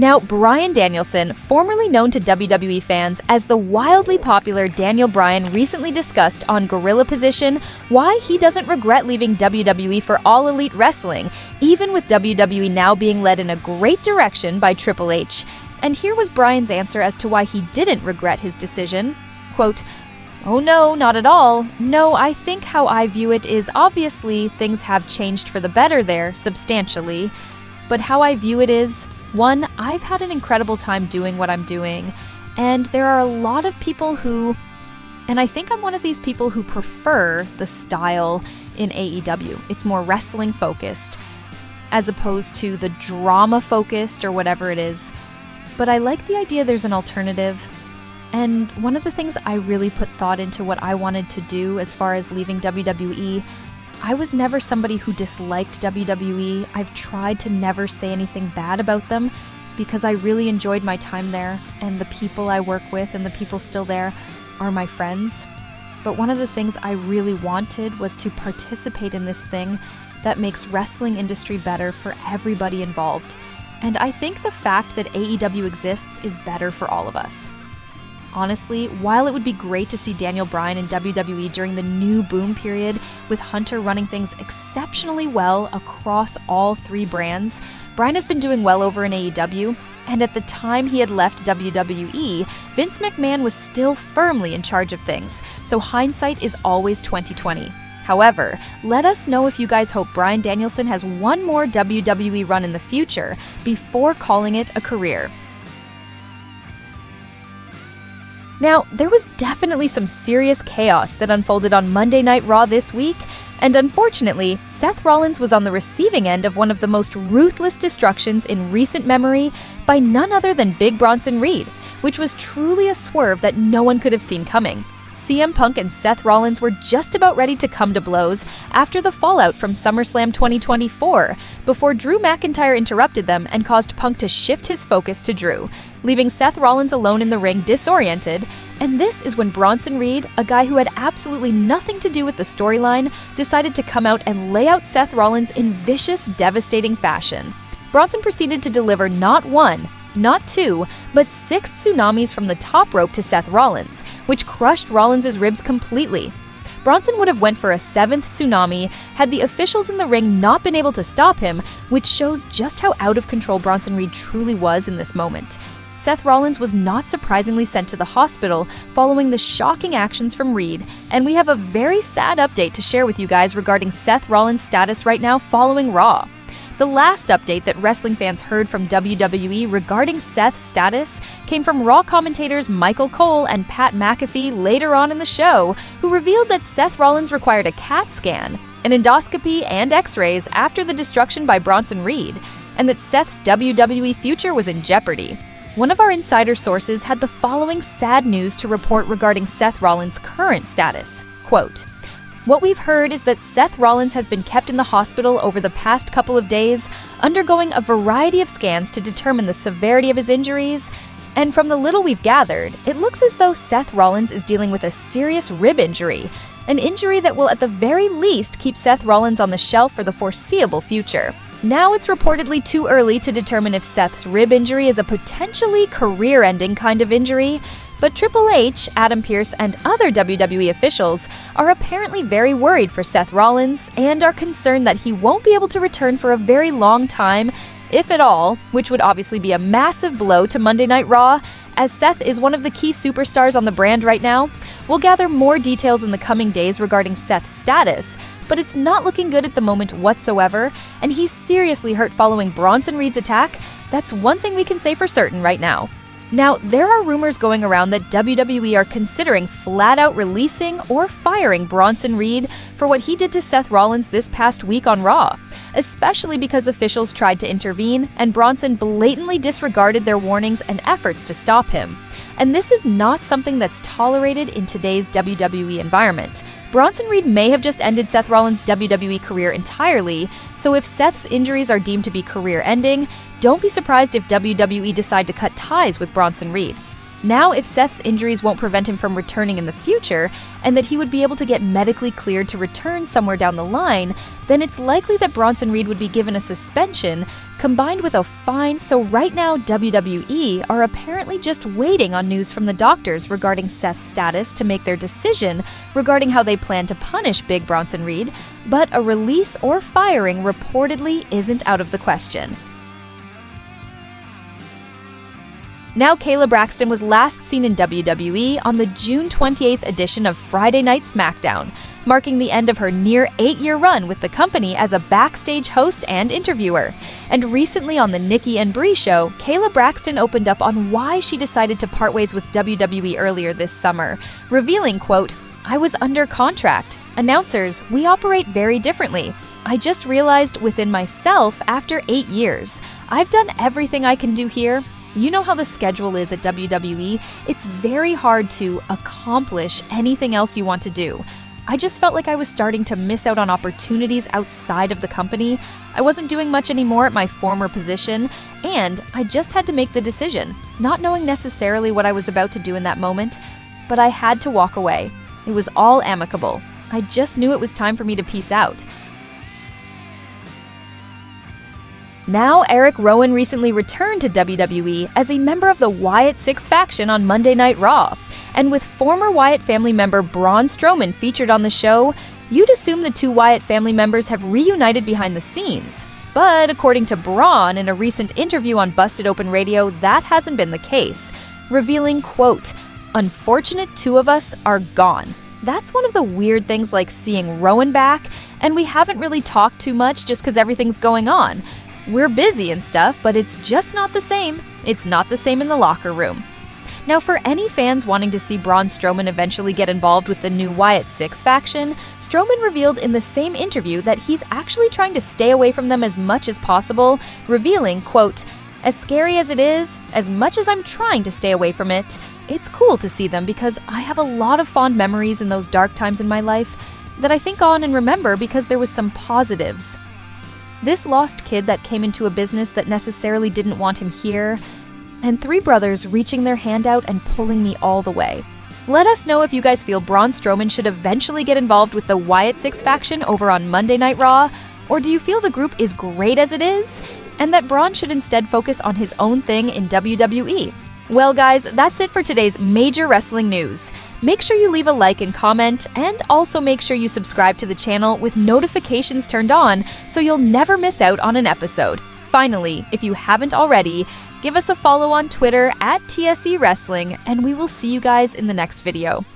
Now, Bryan Danielson, formerly known to WWE fans as the wildly popular Daniel Bryan, recently discussed on Gorilla Position why he doesn't regret leaving WWE for All Elite Wrestling, even with WWE now being led in a great direction by Triple H. And here was Bryan's answer as to why he didn't regret his decision. Quote, "Oh no, not at all. No, I think how I view it is obviously things have changed for the better there, substantially. But how I view it is, one, I've had an incredible time doing what I'm doing, and there are a lot of people who, and I think I'm one of these people who prefer the style in AEW. It's more wrestling focused, as opposed to the drama focused or whatever it is. But I like the idea there's an alternative. And one of the things I really put thought into what I wanted to do as far as leaving WWE, I was never somebody who disliked WWE. I've tried to never say anything bad about them because I really enjoyed my time there, and the people I work with and the people still there are my friends. But one of the things I really wanted was to participate in this thing that makes wrestling industry better for everybody involved. And I think the fact that AEW exists is better for all of us. Honestly, while it would be great to see Daniel Bryan in WWE during the new boom period, with Hunter running things exceptionally well across all three brands, Bryan has been doing well over in AEW, and at the time he had left WWE, Vince McMahon was still firmly in charge of things, so hindsight is always 20/20. However, let us know if you guys hope Bryan Danielson has one more WWE run in the future before calling it a career. Now, there was definitely some serious chaos that unfolded on Monday Night Raw this week, and unfortunately, Seth Rollins was on the receiving end of one of the most ruthless destructions in recent memory by none other than Big Bronson Reed, which was truly a swerve that no one could have seen coming. CM Punk and Seth Rollins were just about ready to come to blows after the fallout from SummerSlam 2024, before Drew McIntyre interrupted them and caused Punk to shift his focus to Drew, leaving Seth Rollins alone in the ring disoriented, and this is when Bronson Reed, a guy who had absolutely nothing to do with the storyline, decided to come out and lay out Seth Rollins in vicious, devastating fashion. Bronson proceeded to deliver not one, not two, but 6 tsunamis from the top rope to Seth Rollins, which crushed Rollins' ribs completely. Bronson would have went for a 7th tsunami had the officials in the ring not been able to stop him, which shows just how out of control Bronson Reed truly was in this moment. Seth Rollins was not surprisingly sent to the hospital following the shocking actions from Reed, and we have a very sad update to share with you guys regarding Seth Rollins' status right now following Raw. The last update that wrestling fans heard from WWE regarding Seth's status came from Raw commentators Michael Cole and Pat McAfee later on in the show, who revealed that Seth Rollins required a CAT scan, an endoscopy, and x-rays after the destruction by Bronson Reed, and that Seth's WWE future was in jeopardy. One of our insider sources had the following sad news to report regarding Seth Rollins' current status. Quote, "What we've heard is that Seth Rollins has been kept in the hospital over the past couple of days, undergoing a variety of scans to determine the severity of his injuries, and from the little we've gathered, it looks as though Seth Rollins is dealing with a serious rib injury, an injury that will at the very least keep Seth Rollins on the shelf for the foreseeable future. Now it's reportedly too early to determine if Seth's rib injury is a potentially career-ending kind of injury, but Triple H, Adam Pearce, and other WWE officials are apparently very worried for Seth Rollins and are concerned that he won't be able to return for a very long time, if at all, which would obviously be a massive blow to Monday Night Raw, as Seth is one of the key superstars on the brand right now. We'll gather more details in the coming days regarding Seth's status, but it's not looking good at the moment whatsoever, and he's seriously hurt following Bronson Reed's attack. That's one thing we can say for certain right now. Now, there are rumors going around that WWE are considering flat-out releasing or firing Bronson Reed for what he did to Seth Rollins this past week on Raw, especially because officials tried to intervene and Bronson blatantly disregarded their warnings and efforts to stop him. And this is not something that's tolerated in today's WWE environment. Bronson Reed may have just ended Seth Rollins' WWE career entirely, so if Seth's injuries are deemed to be career-ending, don't be surprised if WWE decide to cut ties with Bronson Reed. Now, if Seth's injuries won't prevent him from returning in the future, and that he would be able to get medically cleared to return somewhere down the line, then it's likely that Bronson Reed would be given a suspension, combined with a fine. So right now, WWE are apparently just waiting on news from the doctors regarding Seth's status to make their decision regarding how they plan to punish Big Bronson Reed, but a release or firing reportedly isn't out of the question. Now, Kayla Braxton was last seen in WWE on the June 28th edition of Friday Night SmackDown, marking the end of her near 8-year run with the company as a backstage host and interviewer. And recently on the Nikki and Brie show, Kayla Braxton opened up on why she decided to part ways with WWE earlier this summer, revealing, quote, "I was under contract. Announcers, we operate very differently. I just realized within myself after 8 years. I've done everything I can do here. You know how the schedule is at WWE. It's very hard to accomplish anything else you want to do. I just felt like I was starting to miss out on opportunities outside of the company. I wasn't doing much anymore at my former position, and I just had to make the decision, not knowing necessarily what I was about to do in that moment, but I had to walk away. It was all amicable. I just knew it was time for me to peace out." Now, Eric Rowan recently returned to WWE as a member of the Wyatt Six faction on Monday Night Raw. And with former Wyatt family member Braun Strowman featured on the show, you'd assume the two Wyatt family members have reunited behind the scenes. But according to Braun in a recent interview on Busted Open Radio, that hasn't been the case, revealing, quote, "Unfortunate two of us are gone." That's one of the weird things like seeing Rowan back, and we haven't really talked too much just because everything's going on. We're busy and stuff, but it's just not the same. It's not the same in the locker room. Now, for any fans wanting to see Braun Strowman eventually get involved with the new Wyatt Six faction, Strowman revealed in the same interview that he's actually trying to stay away from them as much as possible, revealing, quote, "As scary as it is, as much as I'm trying to stay away from it, it's cool to see them because I have a lot of fond memories in those dark times in my life that I think on and remember because there was some positives. This lost kid that came into a business that necessarily didn't want him here, and three brothers reaching their hand out and pulling me all the way." Let us know if you guys feel Braun Strowman should eventually get involved with the Wyatt Six faction over on Monday Night Raw, or do you feel the group is great as it is, and that Braun should instead focus on his own thing in WWE? Well guys, that's it for today's major wrestling news. Make sure you leave a like and comment, and also make sure you subscribe to the channel with notifications turned on so you'll never miss out on an episode. Finally, if you haven't already, give us a follow on Twitter at TSE Wrestling, and we will see you guys in the next video.